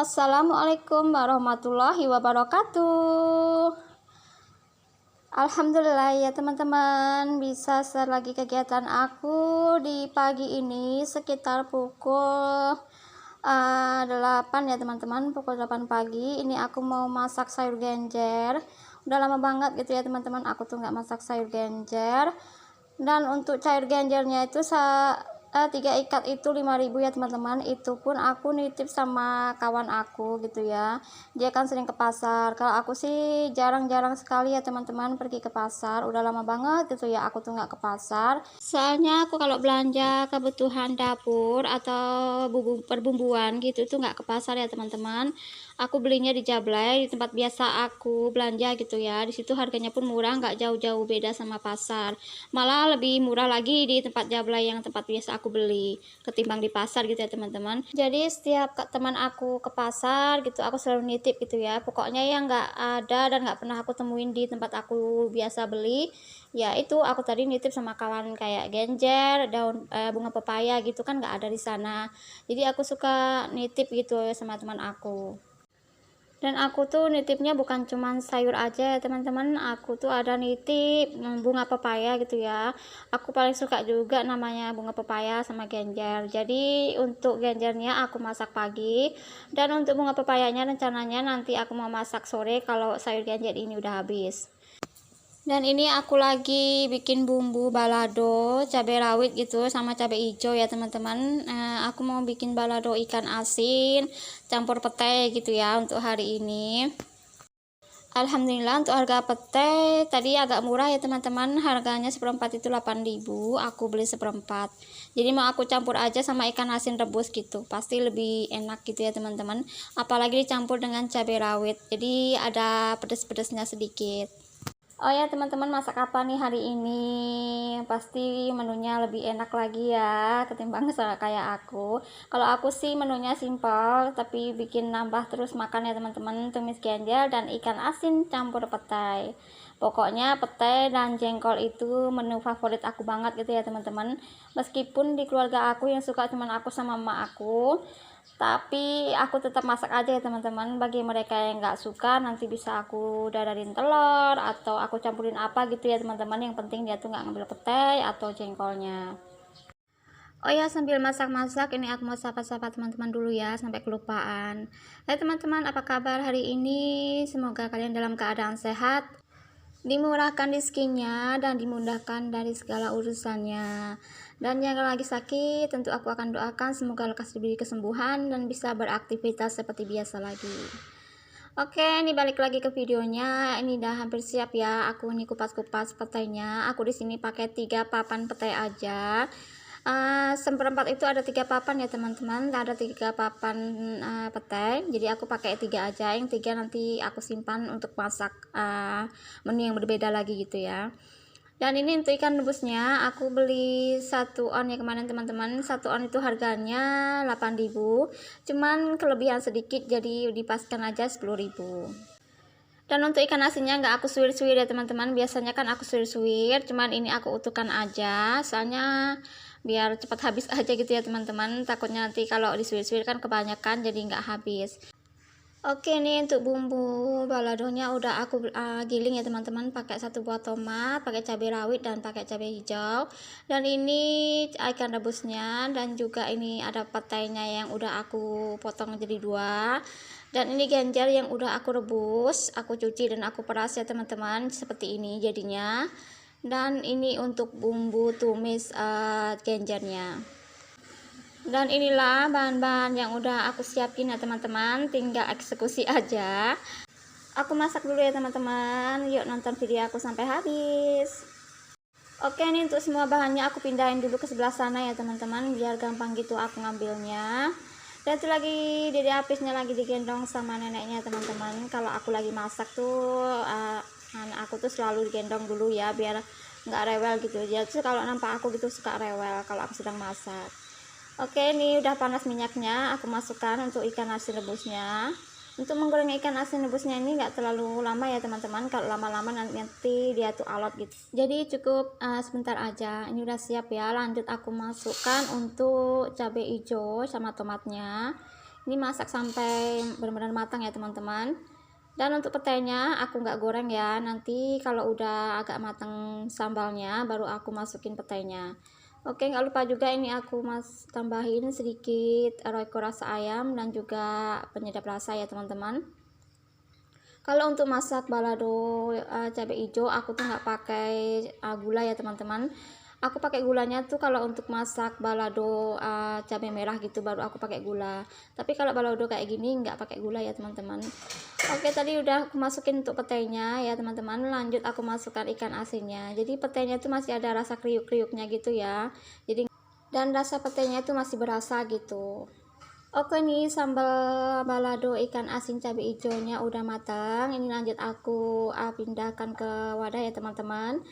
Assalamualaikum warahmatullahi wabarakatuh. Alhamdulillah ya teman-teman, bisa start lagi kegiatan aku di pagi ini sekitar pukul 8 ya teman-teman. Pukul 8 pagi ini aku mau masak sayur genjer. Udah lama banget gitu ya teman-teman, aku tuh nggak masak sayur genjer. Dan untuk sayur genjernya itu 3 ikat itu 5.000 ya teman-teman. Itu pun aku nitip sama kawan aku gitu ya, dia kan sering ke pasar. Kalau aku sih jarang-jarang sekali ya teman-teman pergi ke pasar, udah lama banget gitu ya aku tuh nggak ke pasar. Soalnya aku kalau belanja kebutuhan dapur atau perbumbuan gitu tuh nggak ke pasar ya teman-teman. Aku belinya di Jablay, di tempat biasa aku belanja gitu ya. Di situ harganya pun murah, nggak jauh-jauh beda sama pasar. Malah lebih murah lagi di tempat Jablay yang tempat biasa aku beli ketimbang di pasar gitu ya teman-teman. Jadi setiap teman aku ke pasar gitu, aku selalu nitip gitu ya. Pokoknya yang nggak ada dan nggak pernah aku temuin di tempat aku biasa beli, ya itu aku tadi nitip sama kawan, kayak genjer, daun bunga pepaya gitu kan nggak ada di sana. Jadi aku suka nitip gitu ya sama teman aku. Dan aku tuh nitipnya bukan cuman sayur aja ya teman-teman, aku tuh ada nitip bunga pepaya gitu ya. Aku paling suka juga namanya bunga pepaya sama genjer. Jadi untuk genjernya aku masak pagi, dan untuk bunga pepayanya rencananya nanti aku mau masak sore kalau sayur genjer ini udah habis. Dan ini aku lagi bikin bumbu balado, cabai rawit gitu sama cabai hijau ya teman-teman. Aku mau bikin balado ikan asin campur petai gitu ya untuk hari ini. Alhamdulillah untuk harga petai tadi agak murah ya teman-teman, harganya seperempat itu 8.000, aku beli seperempat. Jadi mau aku campur aja sama ikan asin rebus gitu, pasti lebih enak gitu ya teman-teman. Apalagi dicampur dengan cabai rawit, jadi ada pedes-pedesnya sedikit. Oh ya teman-teman, masak apa nih hari ini? Pasti menunya lebih enak lagi ya ketimbang kayak aku. Kalau aku sih menunya simpel, tapi bikin nambah terus makan ya teman-teman. Tumis genjer dan ikan asin campur petai. Pokoknya petai dan jengkol itu menu favorit aku banget gitu ya teman-teman. Meskipun di keluarga aku yang suka cuman aku sama mama aku, tapi aku tetap masak aja ya teman-teman. Bagi mereka yang nggak suka, nanti bisa aku dadarin telur atau aku campurin apa gitu ya teman-teman. Yang penting dia tuh nggak ngambil petai atau jengkolnya. Oh ya, sambil masak-masak ini aku mau sapa-sapa teman-teman dulu ya, sampai kelupaan. Hai teman-teman, apa kabar hari ini? Semoga kalian dalam keadaan sehat, dimurahkan rezekinya dan dimudahkan dari segala urusannya. Dan yang lagi sakit, tentu aku akan doakan semoga lekas diberi kesembuhan dan bisa beraktivitas seperti biasa lagi. Oke, ini balik lagi ke videonya. Ini udah hampir siap ya. Aku ini kupas-kupas petainya. Aku di sini pakai 3 papan petai aja. Seperempat itu ada 3 papan ya teman-teman, ada 3 papan petai. Jadi aku pakai 3 aja, yang 3 nanti aku simpan untuk masak menu yang berbeda lagi gitu ya. Dan ini untuk ikan rebusnya aku beli 1 on ya kemarin teman-teman. 1 on itu harganya 8.000, cuman kelebihan sedikit jadi dipaskan aja 10.000. Dan untuk ikan asinnya nggak aku suwir-suwir ya teman-teman, biasanya kan aku suwir-suwir, cuman ini aku utuhkan aja soalnya biar cepat habis aja gitu ya teman-teman. Takutnya nanti kalau disuwir-suwir kan kebanyakan jadi nggak habis. Oke, nih untuk bumbu baladonya udah aku giling ya teman-teman, pakai 1 buah tomat, pakai cabai rawit dan pakai cabai hijau. Dan ini ikan rebusnya, dan juga ini ada petainya yang udah aku potong jadi 2. Dan ini genjer yang udah aku rebus, aku cuci dan aku peras ya teman-teman, seperti ini jadinya. Dan ini untuk bumbu tumis genjernya. Dan inilah bahan-bahan yang udah aku siapin ya teman-teman, tinggal eksekusi aja. Aku masak dulu ya teman-teman, yuk nonton video aku sampai habis. Oke, ini untuk semua bahannya aku pindahin dulu ke sebelah sana ya teman-teman, biar gampang gitu aku ngambilnya. Dan itu lagi dede apisnya lagi digendong sama neneknya teman-teman. Kalau aku lagi masak tuh anak aku tuh selalu digendong dulu ya, biar nggak rewel gitu. Jadi kalau nampak aku gitu suka rewel kalau aku sedang masak. Oke, ini udah panas minyaknya, aku masukkan untuk ikan asin rebusnya. Untuk menggoreng ikan asin rebusnya ini nggak terlalu lama ya teman-teman, kalau lama-lama nanti dia tuh alot gitu. Jadi cukup sebentar aja. Ini udah siap ya, lanjut aku masukkan untuk cabai hijau sama tomatnya. Ini masak sampai benar-benar matang ya teman-teman. Dan untuk petainya aku nggak goreng ya, nanti kalau udah agak matang sambalnya baru aku masukin petainya. Oke, nggak lupa juga ini aku tambahin sedikit royco rasa ayam dan juga penyedap rasa ya teman-teman. Kalau untuk masak balado cabai hijau aku tuh nggak pakai gula ya teman-teman. Aku pakai gulanya tuh kalau untuk masak balado cabai merah gitu baru aku pakai gula. Tapi kalau balado kayak gini nggak pakai gula ya teman-teman. Oke, tadi udah aku masukin untuk petainya ya teman-teman. Lanjut aku masukkan ikan asinnya. Jadi petainya itu masih ada rasa kriuk-kriuknya gitu ya. Jadi dan rasa petainya itu masih berasa gitu. Oke, nih sambal balado ikan asin cabai hijaunya udah matang. Ini lanjut aku pindahkan ke wadah ya teman-teman.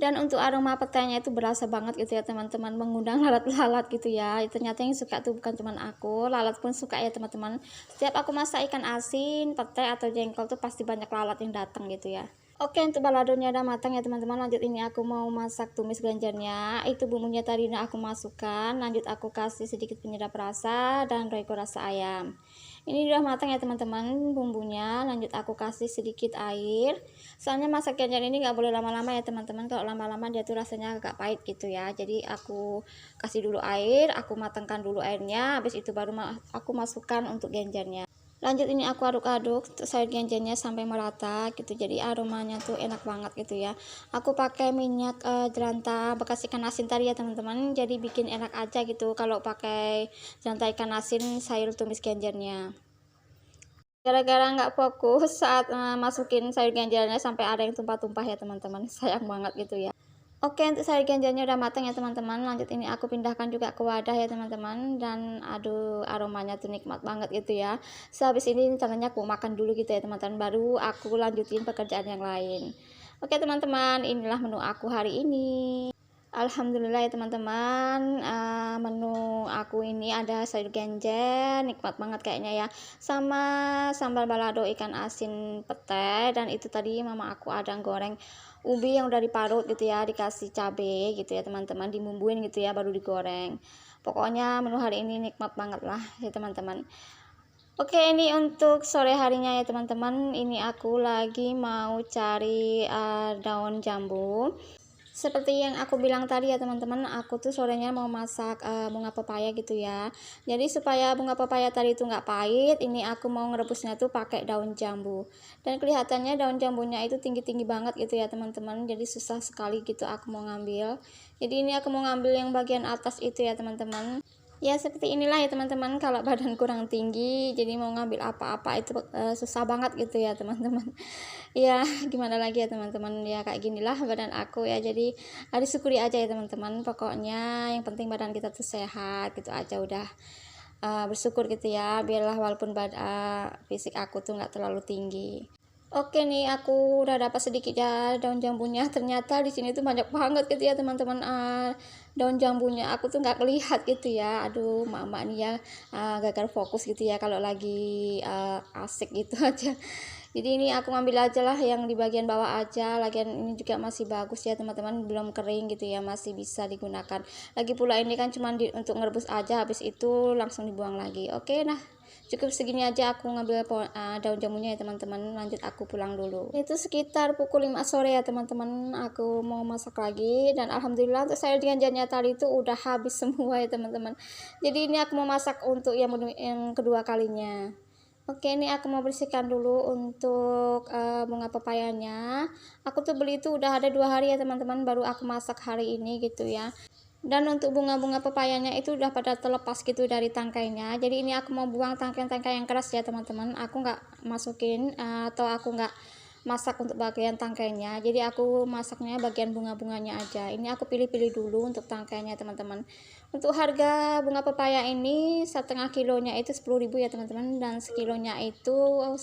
Dan untuk aroma petainya itu berasa banget gitu ya teman-teman, mengundang lalat-lalat gitu ya. Ternyata yang suka tuh bukan cuman aku, lalat pun suka ya teman-teman. Setiap aku masak ikan asin, petai atau jengkol tuh pasti banyak lalat yang datang gitu ya. Oke, untuk baladonya udah matang ya teman-teman. Lanjut ini aku mau masak tumis ganjarnya. Itu bumbunya tadi udah aku masukkan. Lanjut aku kasih sedikit penyedap rasa dan royco rasa ayam. Ini udah matang ya teman-teman bumbunya. Lanjut aku kasih sedikit air. Soalnya masak ganjar ini nggak boleh lama-lama ya teman-teman. Kalau lama-lama dia tuh rasanya agak pahit gitu ya. Jadi aku kasih dulu air, aku matangkan dulu airnya. Habis itu baru aku masukkan untuk ganjarnya. Lanjut ini aku aduk-aduk sayur ganjarnya sampai merata gitu, jadi aromanya tuh enak banget gitu ya. Aku pakai minyak jelantah bekas ikan asin tadi ya teman-teman, jadi bikin enak aja gitu kalau pakai jelantah ikan asin sayur tumis ganjarnya. Gara-gara nggak fokus saat masukin sayur ganjarnya sampai ada yang tumpah-tumpah ya teman-teman, sayang banget gitu ya. Oke, untuk sayur ganjarnya udah matang ya teman-teman. Lanjut ini aku pindahkan juga ke wadah ya teman-teman. Dan aduh, aromanya tuh nikmat banget gitu ya. Sehabis ini caranya aku makan dulu gitu ya teman-teman, baru aku lanjutin pekerjaan yang lain. Oke teman-teman, inilah menu aku hari ini. Alhamdulillah ya teman-teman, menu aku ini ada sayur genjer, nikmat banget kayaknya ya, sama sambal balado ikan asin petai, dan itu tadi mama aku ada goreng ubi yang udah diparut gitu ya, dikasih cabai gitu ya teman-teman, dibumbuin gitu ya baru digoreng. Pokoknya menu hari ini nikmat banget lah ya teman-teman. Oke, ini untuk sore harinya ya teman-teman, ini aku lagi mau cari daun jambu. Seperti yang aku bilang tadi ya teman-teman, aku tuh sorenya mau masak bunga pepaya gitu ya. Jadi supaya bunga pepaya tadi itu nggak pahit, ini aku mau ngerebusnya tuh pakai daun jambu. Dan kelihatannya daun jambunya itu tinggi-tinggi banget gitu ya teman-teman. Jadi susah sekali gitu aku mau ngambil. Jadi ini aku mau ngambil yang bagian atas itu ya teman-teman. Ya seperti inilah ya teman-teman, kalau badan kurang tinggi jadi mau ngambil apa-apa itu susah banget gitu ya teman-teman. Ya gimana lagi ya teman-teman, ya kayak ginilah badan aku ya, jadi disyukuri aja ya teman-teman. Pokoknya yang penting badan kita tuh sehat gitu aja udah, bersyukur gitu ya, biarlah walaupun fisik aku tuh nggak terlalu tinggi. Oke nih, aku udah dapat sedikit ya daun jambunya. Ternyata di sini tuh banyak banget gitu ya teman-teman, daun jambunya. Aku tuh nggak lihat gitu ya. Aduh, mama nih ya gagal fokus gitu ya kalau lagi asik gitu aja. Jadi ini aku ngambil aja lah yang di bagian bawah aja. Lagian ini juga masih bagus ya teman-teman, belum kering gitu ya, masih bisa digunakan. Lagi pula ini kan cuma untuk ngerebus aja, habis itu langsung dibuang lagi. Oke, nah cukup segini aja aku ngambil daun jamunya ya teman-teman. Lanjut aku pulang dulu. Itu sekitar pukul 5 sore ya teman-teman, aku mau masak lagi. Dan alhamdulillah untuk sayur ganjarnya tadi itu udah habis semua ya teman-teman. Jadi ini aku mau masak untuk yang kedua kalinya. Oke, ini aku mau bersihkan dulu untuk bunga pepayanya. Aku tuh beli itu udah ada 2 hari ya teman-teman, baru aku masak hari ini gitu ya. Dan untuk bunga-bunga pepayanya itu udah pada terlepas gitu dari tangkainya. Jadi ini aku mau buang tangkai-tangkai yang keras ya teman-teman. Aku nggak masukin atau aku nggak masak untuk bagian tangkainya. Jadi aku masaknya bagian bunga-bunganya aja. Ini aku pilih-pilih dulu untuk tangkainya teman-teman. Untuk harga bunga pepaya ini setengah kilonya itu 10.000 ya teman-teman, dan sekilonya itu 10.000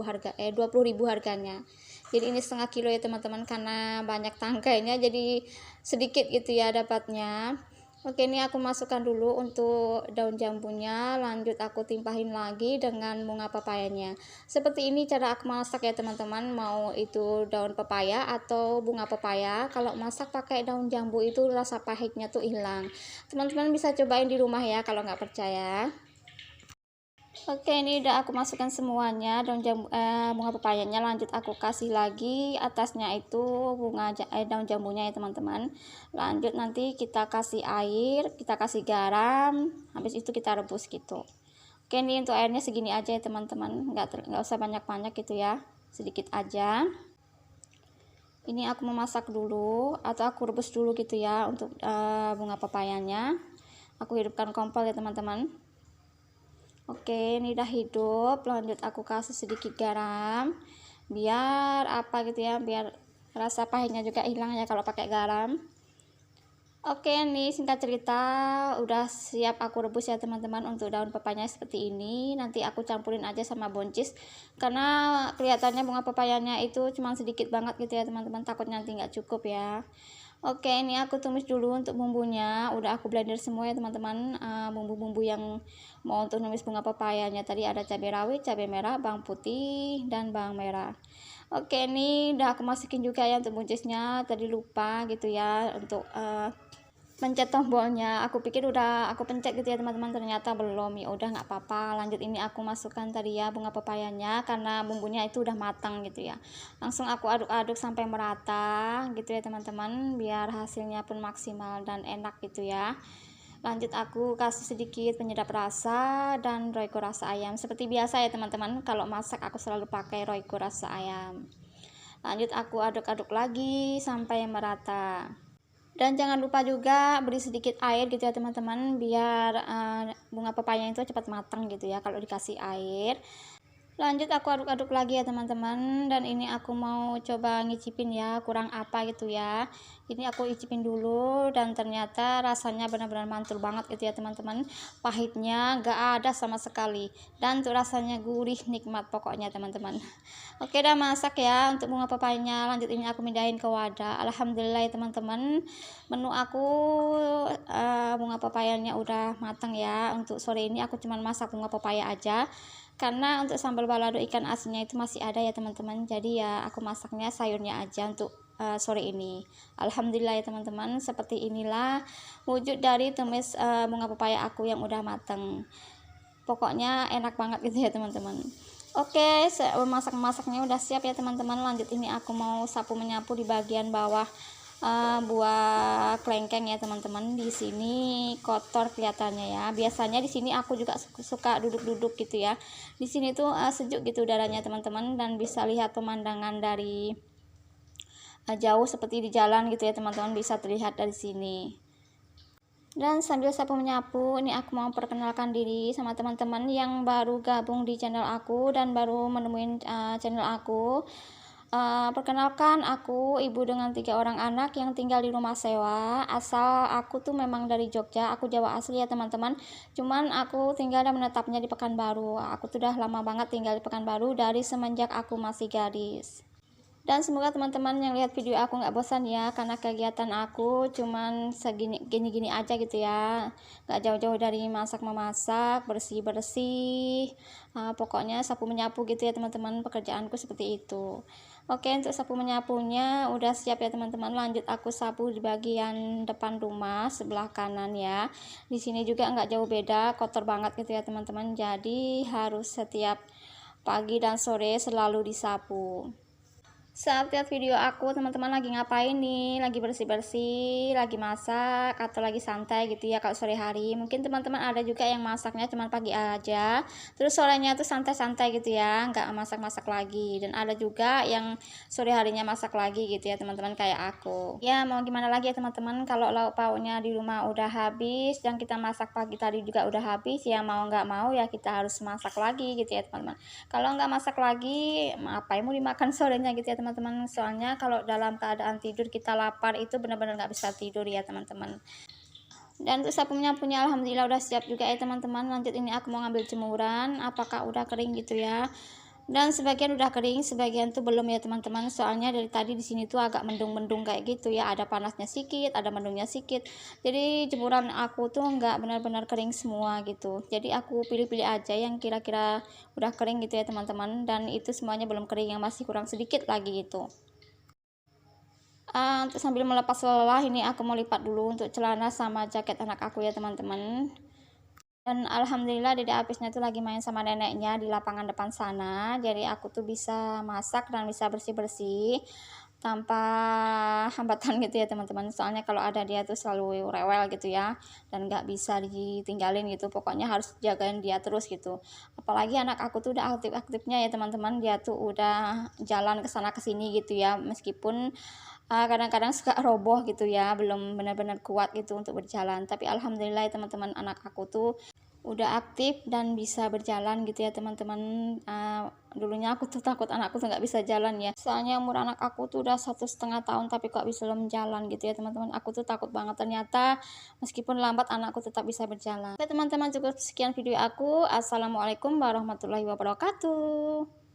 harga 20.000 harganya. Jadi ini setengah kilo ya teman-teman, karena banyak tangkainya jadi sedikit gitu ya dapatnya. Oke, ini aku masukkan dulu untuk daun jambunya, lanjut aku timpahin lagi dengan bunga pepayanya. Seperti ini cara aku masak ya teman-teman, mau itu daun pepaya atau bunga pepaya. Kalau masak pakai daun jambu itu rasa pahitnya tuh hilang. Teman-teman bisa cobain di rumah ya kalau nggak percaya. Oke, ini udah aku masukkan semuanya bunga pepayanya. Lanjut aku kasih lagi atasnya itu daun jambunya ya teman-teman. Lanjut nanti kita kasih air, kita kasih garam, habis itu kita rebus gitu. Oke, ini untuk airnya segini aja ya teman-teman, nggak usah banyak-banyak gitu ya, sedikit aja. Ini aku memasak dulu atau aku rebus dulu gitu ya untuk bunga pepayanya. Aku hidupkan kompor ya teman-teman. Oke, ini udah hidup. Lanjut aku kasih sedikit garam biar apa gitu ya, biar rasa pahitnya juga hilang ya kalau pakai garam. Oke, ini singkat cerita udah siap aku rebus ya teman-teman. Untuk daun pepayanya seperti ini, nanti aku campurin aja sama buncis karena kelihatannya bunga pepayanya itu cuma sedikit banget gitu ya teman-teman, takut nanti nggak cukup ya. Oke, ini aku tumis dulu untuk bumbunya. Udah aku blender semua ya teman-teman. Bumbu-bumbu yang mau untuk numis bunga pepayanya tadi ada cabai rawit, cabai merah, bawang putih, dan bawang merah. Oke, ini udah aku masukin juga ya untuk buncisnya. Tadi lupa gitu ya untuk pencet tombolnya. Aku pikir udah aku pencet gitu ya teman-teman, ternyata belum. Ya udah nggak apa-apa. Lanjut ini aku masukkan tadi ya bunga pepayanya karena bumbunya itu udah matang gitu ya. Langsung aku aduk-aduk sampai merata gitu ya teman-teman, biar hasilnya pun maksimal dan enak gitu ya. Lanjut aku kasih sedikit penyedap rasa dan royco rasa ayam. Seperti biasa ya teman-teman, kalau masak aku selalu pakai royco rasa ayam. Lanjut aku aduk-aduk lagi sampai merata. Dan jangan lupa juga beri sedikit air gitu ya teman-teman, biar bunga pepaya itu cepat matang gitu ya kalau dikasih air. Lanjut aku aduk-aduk lagi ya teman-teman, dan ini aku mau coba ngicipin ya kurang apa gitu ya. Ini aku icipin dulu dan ternyata rasanya benar-benar mantul banget gitu ya teman-teman. Pahitnya gak ada sama sekali dan tuh rasanya gurih nikmat pokoknya teman-teman. Oke, udah masak ya untuk bunga pepayanya. Lanjut ini aku mindahin ke wadah. Alhamdulillah ya teman-teman, menu aku bunga pepayanya udah matang ya. Untuk sore ini aku cuman masak bunga pepaya aja karena untuk sambal balado ikan asinnya itu masih ada ya teman-teman, jadi ya aku masaknya sayurnya aja untuk sore ini. Alhamdulillah ya teman-teman, seperti inilah wujud dari tumis bunga pepaya aku yang udah matang. Pokoknya enak banget gitu ya teman-teman. Oke, masak-masaknya udah siap ya teman-teman. Lanjut ini aku mau sapu menyapu di bagian bawah buah kelengkeng ya teman-teman. Di sini kotor kelihatannya ya. Biasanya di sini aku juga suka duduk-duduk gitu ya. Di sini tuh sejuk gitu udaranya teman-teman, dan bisa lihat pemandangan dari jauh seperti di jalan gitu ya teman-teman, bisa terlihat dari sini. Dan sambil sapu menyapu, ini aku mau perkenalkan diri sama teman-teman yang baru gabung di channel aku dan baru menemuin channel aku. Perkenalkan, aku ibu dengan 3 orang anak yang tinggal di rumah sewa. Asal aku tuh memang dari Jogja, aku Jawa asli ya teman-teman. Cuman aku tinggal dan menetapnya di Pekanbaru. Aku tuh udah lama banget tinggal di Pekanbaru dari semenjak aku masih gadis. Dan semoga teman-teman yang lihat video aku nggak bosan ya, karena kegiatan aku cuman gini-gini aja gitu ya, nggak jauh-jauh dari masak memasak, bersih-bersih, pokoknya sapu menyapu gitu ya teman-teman, pekerjaanku seperti itu. Oke, untuk sapu menyapunya udah siap ya teman-teman. Lanjut aku sapu di bagian depan rumah sebelah kanan ya. Di sini juga nggak jauh beda, kotor banget gitu ya teman-teman, jadi harus setiap pagi dan sore selalu disapu. Saat lihat video aku, teman-teman lagi ngapain nih? Lagi bersih-bersih, lagi masak, atau lagi santai gitu ya kalau sore hari. Mungkin teman-teman ada juga yang masaknya cuma pagi aja, terus sorenya tuh santai-santai gitu ya, nggak masak-masak lagi. Dan ada juga yang sore harinya masak lagi gitu ya teman-teman, kayak aku. Ya mau gimana lagi ya teman-teman, kalau lauk pauknya di rumah udah habis, dan kita masak pagi tadi juga udah habis, ya mau nggak mau ya kita harus masak lagi gitu ya teman-teman. Kalau nggak masak lagi, apa yang mau dimakan sorenya gitu ya teman-teman. Soalnya kalau dalam keadaan tidur kita lapar itu benar-benar nggak bisa tidur ya teman-teman. Dan untuk sapu menyapunya alhamdulillah udah siap juga ya teman-teman. Lanjut ini aku mau ngambil jemuran, apakah udah kering gitu ya. Dan sebagian udah kering, sebagian tuh belum ya teman-teman. Soalnya dari tadi di sini tuh agak mendung-mendung kayak gitu ya. Ada panasnya sedikit, ada mendungnya sedikit. Jadi jemuran aku tuh nggak benar-benar kering semua gitu. Jadi aku pilih-pilih aja yang kira-kira udah kering gitu ya teman-teman. Dan itu semuanya belum kering, yang masih kurang sedikit lagi gitu. Untuk sambil melepas lelah, ini aku mau lipat dulu untuk celana sama jaket anak aku ya teman-teman. Dan alhamdulillah Dede Apisnya tuh lagi main sama neneknya di lapangan depan sana. Jadi aku tuh bisa masak dan bisa bersih-bersih tanpa hambatan gitu ya teman-teman. Soalnya kalau ada dia tuh selalu rewel gitu ya, dan nggak bisa ditinggalin gitu. Pokoknya harus jagain dia terus gitu. Apalagi anak aku tuh udah aktif-aktifnya ya teman-teman. Dia tuh udah jalan ke sana ke sini gitu ya. Meskipun kadang-kadang suka roboh gitu ya, belum benar-benar kuat gitu untuk berjalan. Tapi alhamdulillah ya teman-teman, anak aku tuh udah aktif dan bisa berjalan gitu ya teman-teman. Dulunya aku tuh takut anakku tuh nggak bisa jalan ya, soalnya umur anak aku tuh udah 1,5 tahun tapi kok bisa belum jalan gitu ya teman-teman. Aku tuh takut banget, ternyata meskipun lambat anakku tetap bisa berjalan. Oke teman-teman, cukup sekian video aku. Assalamualaikum warahmatullahi wabarakatuh.